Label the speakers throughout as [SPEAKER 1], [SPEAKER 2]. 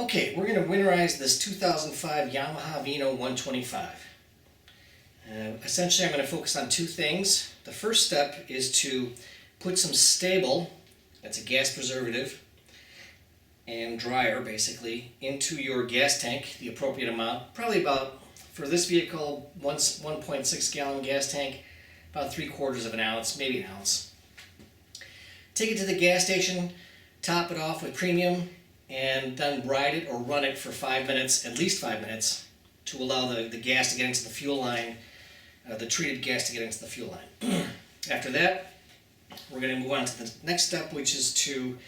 [SPEAKER 1] Okay, we're going to winterize this 2005 Yamaha Vino 125. Essentially, I'm going to focus on two things. The first step is to put some stable, that's a gas preservative, and dryer basically, into your gas tank, the appropriate amount. Probably about, for this vehicle, 1.6 gallon gas tank, about 3/4 of an ounce, maybe an ounce. Take it to the gas station, top it off with premium, and then ride it or run it for 5 minutes, at least 5 minutes, to allow the gas to get into the fuel line, the treated gas to get into the fuel line. After that, we're going to move on to the next step, which is to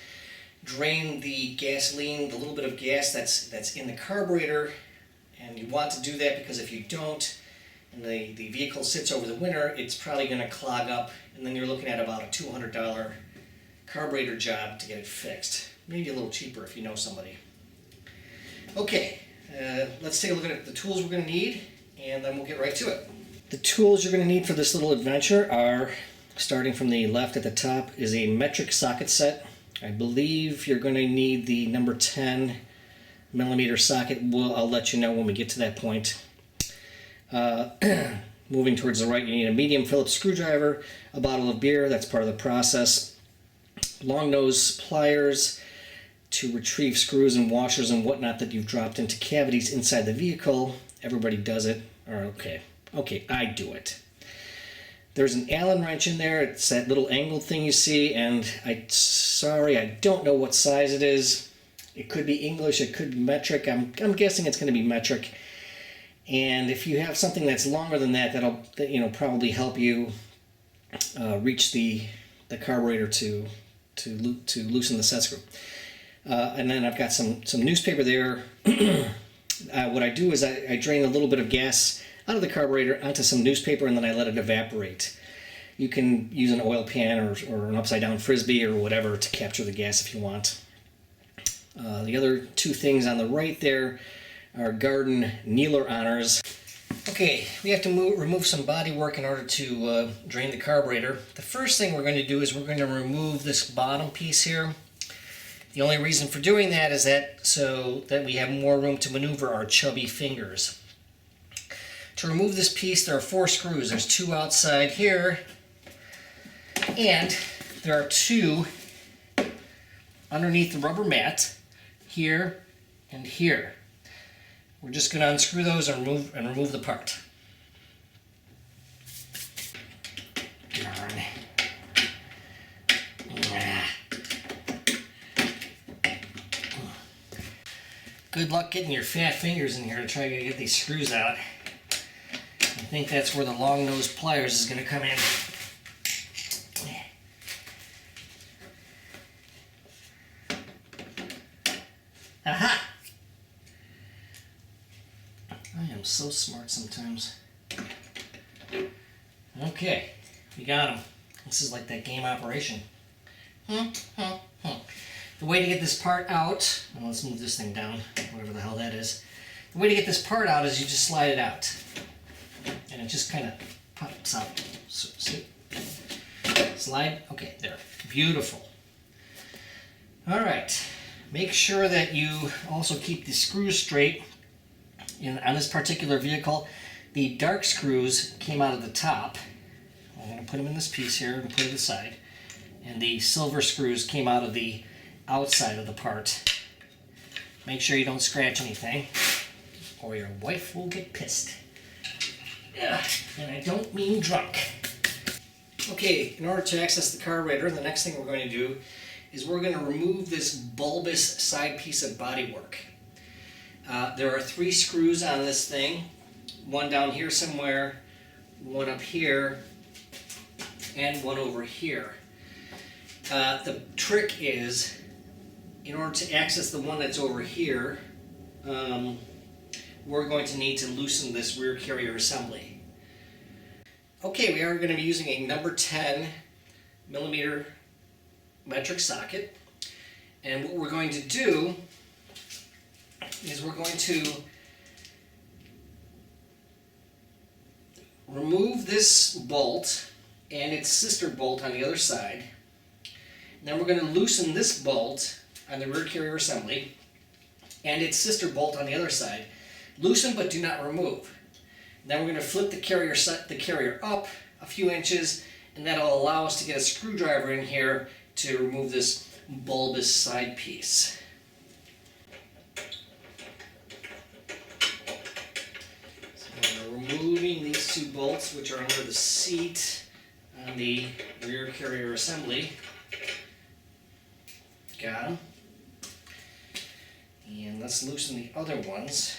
[SPEAKER 1] drain the gasoline, the little bit of gas that's in the carburetor. And you want to do that because if you don't, and the vehicle sits over the winter, it's probably going to clog up, and then you're looking at about a $200 carburetor job to get it fixed. Maybe a little cheaper if you know somebody. Okay, let's take a look at the tools we're going to need, and then we'll get right to it. The tools you're going to need for this little adventure are, starting from the left at the top, is a metric socket set. I believe you're going to need the number 10 millimeter socket. I'll let you know when we get to that point. Moving towards the right, you need a medium Phillips screwdriver, a bottle of beer, that's part of the process, long nose pliers to retrieve screws and washers and whatnot that you've dropped into cavities inside the vehicle. Everybody does it. Or okay, I do it. There's an Allen wrench in there. It's that little angled thing you see, and I don't know what size it is. It could be English, it could be metric. I'm guessing it's going to be metric. And if you have something that's longer than that, that'll probably help you reach the carburetor to loosen the set screw. And then I've got some newspaper there. What I do is I drain a little bit of gas out of the carburetor onto some newspaper, and then I let it evaporate. You can use an oil pan or an upside down frisbee or whatever to capture the gas if you want. The other two things on the right there are garden kneeler honors. Okay, we have to remove some body work in order to drain the carburetor. The first thing we're going to do is we're going to remove this bottom piece here. The only reason for doing that is so that we have more room to maneuver our chubby fingers. To remove this piece, there are 4 screws. There's 2 outside here, and there are 2 underneath the rubber mat, here and here. We're just going to unscrew those and remove the part. Darn. Good luck getting your fat fingers in here to try to get these screws out. I think that's where the long nose pliers is going to come in. Aha! I am so smart sometimes. Okay, we got them. This is like that game Operation. The way to get this part out, well, let's move this thing down, whatever the hell that is. The way to get this part out is you just slide it out. And it just kind of pops out. So, see? Slide. Okay, there. Beautiful. Alright. Make sure that you also keep the screws straight. On this particular vehicle, the dark screws came out of the top. I'm going to put them in this piece here and put it aside. And the silver screws came out of the outside of the part. Make sure you don't scratch anything, or your wife will get pissed. And I don't mean drunk. Okay, in order to access the carburetor, the next thing we're going to do is we're going to remove this bulbous side piece of bodywork. There are 3 screws on this thing, one down here somewhere, one up here, and one over here. The trick is, in order to access the one that's over here, we're going to need to loosen this rear carrier assembly. Okay, we are going to be using a number 10 millimeter metric socket, and what we're going to do is we're going to remove this bolt and its sister bolt on the other side. And then we're going to loosen this bolt on the rear carrier assembly, and its sister bolt on the other side. Loosen but do not remove. Then we're going to flip the carrier up a few inches, and that'll allow us to get a screwdriver in here to remove this bulbous side piece. So we're removing these two bolts, which are under the seat on the rear carrier assembly. Got them. And let's loosen the other ones.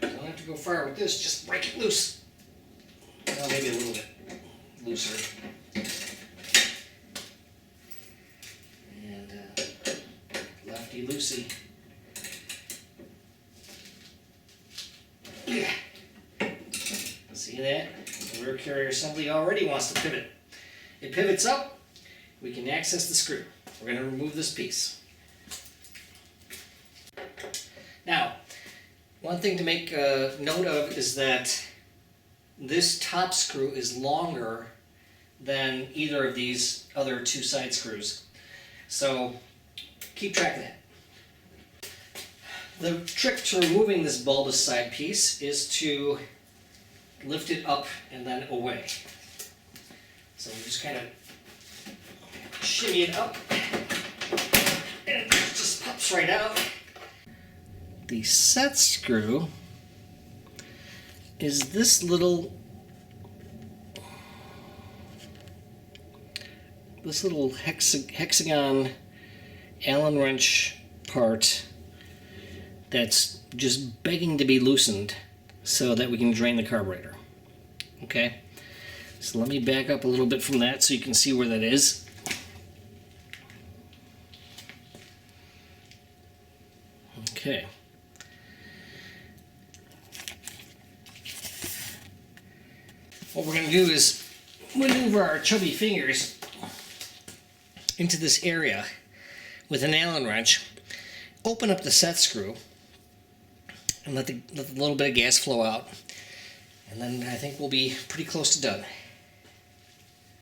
[SPEAKER 1] Don't have to go far with this, just break it loose. Well, maybe a little bit looser. And lefty loosey. Yeah. See that? The rear carrier assembly already wants to pivot. It pivots up, we can access the screw. We're going to remove this piece. Now, one thing to make note of is that this top screw is longer than either of these other two side screws. So keep track of that. The trick to removing this bulbous side piece is to lift it up and then away. So we just kind of shimmy it up and it just pops right out. The set screw is this little hexagon Allen wrench part that's just begging to be loosened so that we can drain the carburetor. Okay, so let me back up a little bit from that so you can see where that is. Okay. What we're going to do is maneuver our chubby fingers into this area with an Allen wrench, open up the set screw, and let the little bit of gas flow out. And then I think we'll be pretty close to done.